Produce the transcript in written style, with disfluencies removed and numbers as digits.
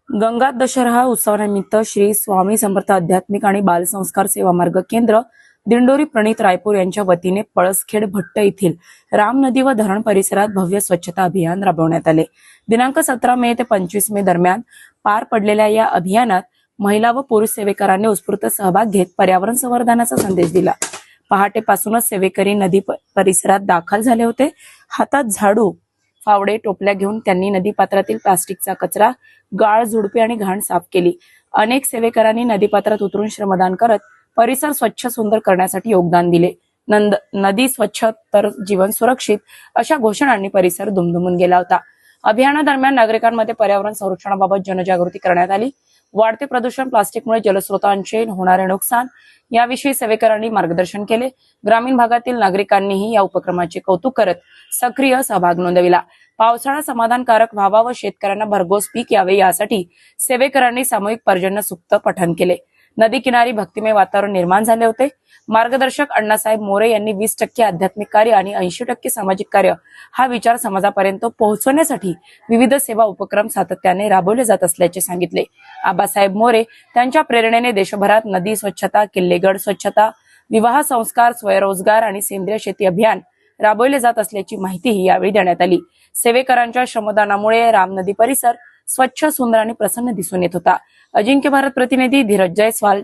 गंगा दशहरा उत्सवानिमित्त श्री स्वामी समर्थ आध्यात्मिक आणि बालसंस्कार सेवा मार्ग केंद्र दिंडोरी प्रणित रायपूर यांच्या वतीने पळसखेड भट्ट येथील राम नदी व धरण परिसरात भव्य स्वच्छता अभियान राबवण्यात आले। दिनांक 17 मे ते 25 मे दरम्यान पार पडलेल्या या अभियानात महिला व पुरुष सेवेकरांनी उत्स्फूर्त सहभाग घेत पर्यावरण संवर्धनाचा संदेश दिला। पहाटेपासूनच सेवेकरी नदी परिसरात दाखल झाले होते। हातात झाडू फावडे टोपल्या घेऊन त्यांनी नदीपात्रातील प्लास्टिकचा कचरा, गाळ, झुडपे आणि घाण साफ केली। अनेक सेवेकरांनी नदीपात्रात उतरून श्रमदान करत परिसर स्वच्छ सुंदर करण्यासाठी योगदान दिले। नदी स्वच्छ तर जीवन सुरक्षित अशा घोषणांनी परिसर दुमदुमून गेला होता। अभियानादरम्यान नागरिकांमध्ये पर्यावरण संरक्षणाबाबत जनजागृती करण्यात आली। वाढते प्रदूषण, प्लास्टिकमुळे जलस्रोतांचे होणारे नुकसान याविषयी सेवेकरांनी मार्गदर्शन केले। ग्रामीण भागातील नागरिकांनीही या उपक्रमाचे कौतुक करत सक्रिय सहभाग नोंदविला। पावसाळा समाधानकारक व्हावा व शेतकऱ्यांना भरघोस पीक यावे यासाठी सेवेकरांनी सामूहिक पर्जन्य सूक्त पठण केले। नदी किनारी भक्तिमय वातावरण निर्माण झाले होते। मार्गदर्शक अण्णासाहेब मोरे यांनी 20% आध्यात्मिक कार्य आणि 80% सामाजिक कार्य हा विचार समाजापर्यंत पोहोचवण्यासाठी विविध सेवा उपक्रम सातत्याने राबवले जात असल्याचे सांगितले। आबासाहेब मोरे त्यांच्या प्रेरणेने देशभरात नदी स्वच्छता, किल्लेगड स्वच्छता, विवाह संस्कार, स्वयंरोजगार आणि सेंद्रिय शेती अभियान राबवले जात असल्याची माहितीही यावेळी देण्यात आली। सेवेकरांच्या श्रमदानामुळे राम नदी परिसर स्वच्छ, सुंदर आणि प्रसन्न दिसून येत होता। अजिंक्य भारत प्रतिनिधी धीरज जयस्वाल,